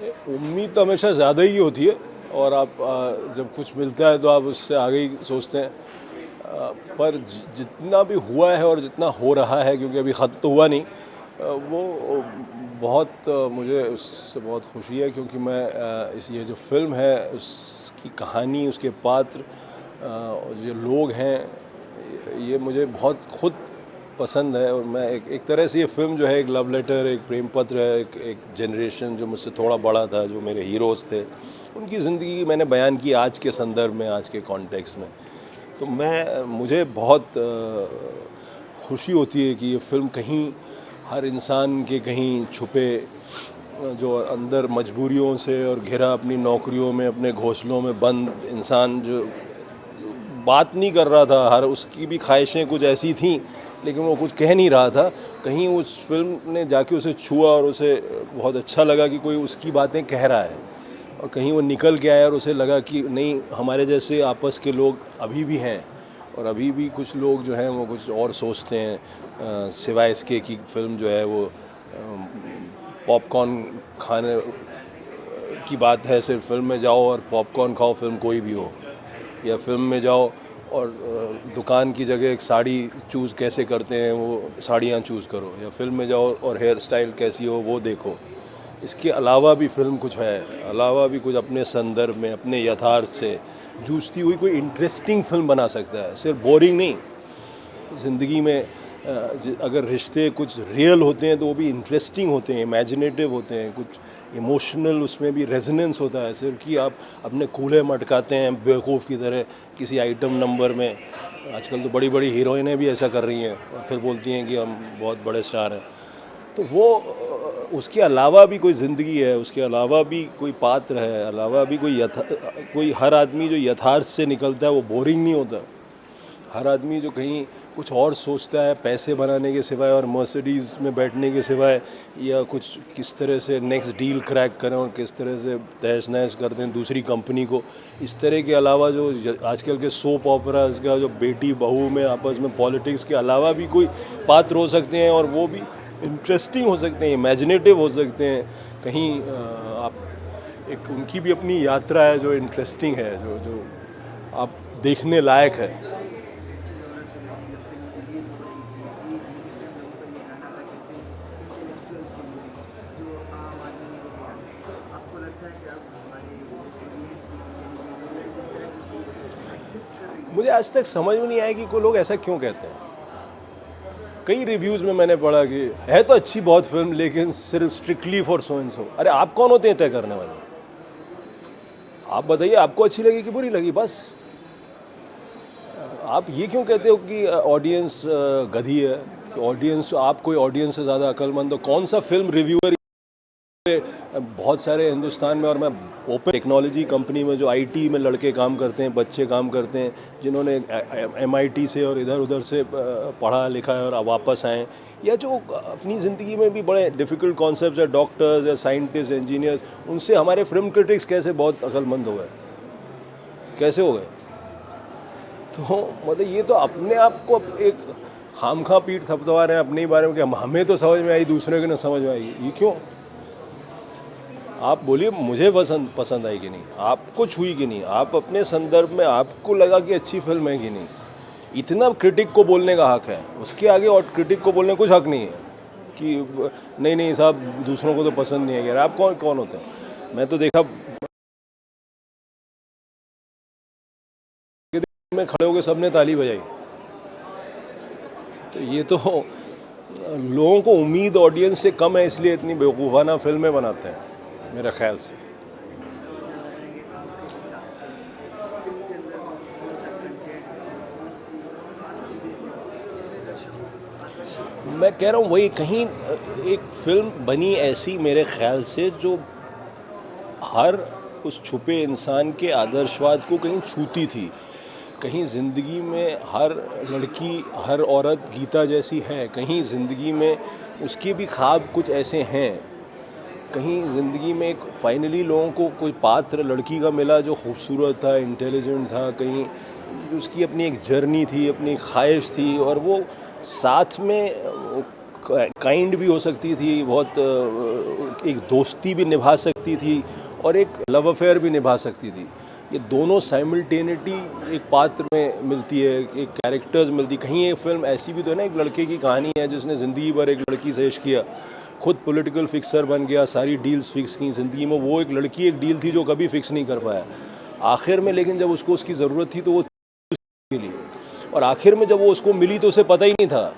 उम्मीद तो हमेशा ज़्यादा ही होती है और आप जब कुछ मिलता है तो आप उससे आगे ही सोचते हैं। पर जितना भी हुआ है और जितना हो रहा है, क्योंकि अभी ख़त्म तो हुआ नहीं, वो बहुत मुझे उससे बहुत खुशी है, क्योंकि मैं इस ये जो फ़िल्म है उसकी कहानी, उसके पात्र, जो लोग हैं, ये मुझे बहुत खुद पसंद है। और मैं एक तरह से ये फ़िल्म जो है एक लव लेटर, एक प्रेम पत्र है, एक जनरेशन जो मुझसे थोड़ा बड़ा था, जो मेरे हीरोज़ थे, उनकी ज़िंदगी मैंने बयान की आज के संदर्भ में, आज के कॉन्टेक्स्ट में। तो मुझे बहुत खुशी होती है कि ये फ़िल्म कहीं हर इंसान के कहीं छुपे जो अंदर मजबूरियों से और घिरा अपनी नौकरियों में, अपने घोंसलों में बंद इंसान जो बात नहीं कर रहा था, हर उसकी भी ख्वाहिशें कुछ ऐसी थीं लेकिन वो कुछ कह नहीं रहा था, कहीं उस फिल्म ने जाके उसे छुआ और उसे बहुत अच्छा लगा कि कोई उसकी बातें कह रहा है। और कहीं वो निकल के आया और उसे लगा कि नहीं, हमारे जैसे आपस के लोग अभी भी हैं और अभी भी कुछ लोग जो हैं वो कुछ और सोचते हैं, सिवाय इसके कि फ़िल्म जो है वो पॉपकॉर्न खाने की बात है। सिर्फ फिल्म में जाओ और पॉपकॉर्न खाओ, फिल्म कोई भी हो, या फिल्म में जाओ और दुकान की जगह एक साड़ी चूज़ कैसे करते हैं वो साड़ियाँ चूज़ करो, या फिल्म में जाओ और हेयर स्टाइल कैसी हो वो देखो। इसके अलावा भी फिल्म कुछ है, अलावा भी कुछ अपने संदर्भ में, अपने यथार्थ से जूझती हुई कोई इंटरेस्टिंग फिल्म बना सकता है, सिर्फ बोरिंग नहीं। ज़िंदगी में अगर रिश्ते कुछ रियल होते हैं तो वो भी इंटरेस्टिंग होते हैं, इमेजिनेटिव होते हैं, कुछ इमोशनल उसमें भी रेजोनेंस होता है। सिर्फ कि आप अपने कूल्हे मटकाते हैं बेवकूफ़ की तरह किसी आइटम नंबर में। आजकल तो बड़ी बड़ी हीरोइनें भी ऐसा कर रही हैं और फिर बोलती हैं कि हम बहुत बड़े स्टार हैं। तो वो उसके अलावा भी कोई ज़िंदगी है, उसके अलावा भी कोई पात्र है, अलावा भी कोई हर आदमी जो यथार्थ से निकलता है वो बोरिंग नहीं होता। हर आदमी जो कहीं कुछ और सोचता है पैसे बनाने के सिवाय और मर्सिडीज़ में बैठने के सिवाय, या कुछ किस तरह से नेक्स्ट डील क्रैक करें और किस तरह से तहस नहस कर दें दूसरी कंपनी को, इस तरह के अलावा जो आजकल के सोप ऑपराज़ का जो बेटी बहू में आपस में पॉलिटिक्स के अलावा भी कोई पात्र हो सकते हैं और वो भी इंटरेस्टिंग हो सकते हैं, इमेजिनेटिव हो सकते हैं। कहीं आप एक उनकी भी अपनी यात्रा है जो इंटरेस्टिंग है, जो जो आप देखने लायक है। एक चीज़ और है सुनिए, ये फ़िल्म रिलीज़ हो रही थी, ये उस टाइम लोगों का ये कहना था कि फ़िल्म इंटेलेक्चुअल फ़िल्म है, जो आम आदमी नहीं देखेगा। तो आपको लगता है कि अब हमारे ऑडियंस भी इंटेलिजेंट हो गई, तो इस तरह की फ़िल्म एक्सेप्ट कर रही है? मुझे आज तक समझ में नहीं आया कि कोई लोग ऐसा क्यों कहते हैं। कई रिव्यूज़ में मैंने पढ़ा कि है तो अच्छी बहुत फिल्म लेकिन सिर्फ strictly for so and so. अरे आप कौन होते हैं तय करने वाले? आप बताइए आपको अच्छी लगी कि बुरी लगी, बस। आप ये क्यों कहते हो कि ऑडियंस गधी है, कि ऑडियंस, आप कोई ऑडियंस से ज़्यादा अक्लमंद हो? कौन सा फिल्म रिव्यूअर बहुत सारे हिंदुस्तान में, और मैं ओपन टेक्नोलॉजी कंपनी में जो आईटी में लड़के काम करते हैं, बच्चे काम करते हैं, जिन्होंने एमआईटी से और इधर उधर से पढ़ा लिखा है और अब वापस आए, या जो अपनी ज़िंदगी में भी बड़े डिफ़िकल्ट कॉन्सेप्ट्स है, डॉक्टर्स या साइंटिस्ट, इंजीनियर्स, उनसे हमारे फिल्म क्रिटिक्स कैसे बहुत अक्लमंद हो गए, कैसे हो गए? तो मतलब ये तो अपने आप को एक खामखा पीठ थपथपा रहे हैं अपने ही बारे में कि हमें तो समझ में आई, दूसरे को ना समझ में आई। ये क्यों? आप बोलिए मुझे पसंद आई कि नहीं, आपको छुई कि नहीं, आप अपने संदर्भ में आपको लगा कि अच्छी फिल्म है कि नहीं। इतना क्रिटिक को बोलने का हक है, उसके आगे और क्रिटिक को बोलने कुछ हक नहीं है कि नहीं नहीं साहब दूसरों को तो पसंद नहीं है। यार आप कौन कौन होते हैं? मैं तो देखा में खड़े होकर सबने ताली बजाई। तो ये तो लोगों को उम्मीद ऑडियंस से कम है, इसलिए इतनी बेवकूफ़ाना फिल्में बनाते हैं मेरे ख्याल से। एक चीज़ और जानना चाहेंगे आपके हिसाब से फ़िल्म के अंदर वो कौन-सा कंटेंट था, वो कौन-सी ख़ास चीज़ें थी, जिसने दर्शकों को आकर्षित किया? मैं कह रहा हूँ वही, कहीं एक फ़िल्म बनी ऐसी मेरे ख़्याल से जो हर उस छुपे इंसान के आदर्शवाद को कहीं छूती थी। कहीं ज़िंदगी में हर लड़की, हर औरत गीता जैसी है, कहीं ज़िंदगी में उसके भी ख्वाब कुछ ऐसे हैं, कहीं ज़िंदगी में एक फाइनली लोगों को कोई पात्र लड़की का मिला जो खूबसूरत था, इंटेलिजेंट था, कहीं उसकी अपनी एक जर्नी थी, अपनी ख्वाहिश थी, और वो साथ में काइंड भी हो सकती थी, बहुत एक दोस्ती भी निभा सकती थी और एक लव अफेयर भी निभा सकती थी। ये दोनों साइमल्टेनिटी एक पात्र में मिलती है, एक कैरेक्टर्स मिलती। कहीं एक फिल्म ऐसी भी तो है ना, एक लड़के की कहानी है जिसने ज़िंदगी भर एक लड़की से इश्क किया, खुद पॉलिटिकल फिक्सर बन गया, सारी डील्स फिक्स की ज़िंदगी में। वो एक लड़की एक डील थी जो कभी फिक्स नहीं कर पाया आखिर में, लेकिन जब उसको उसकी ज़रूरत थी तो वो के लिए, और आखिर में जब वो उसको मिली तो उसे पता ही नहीं था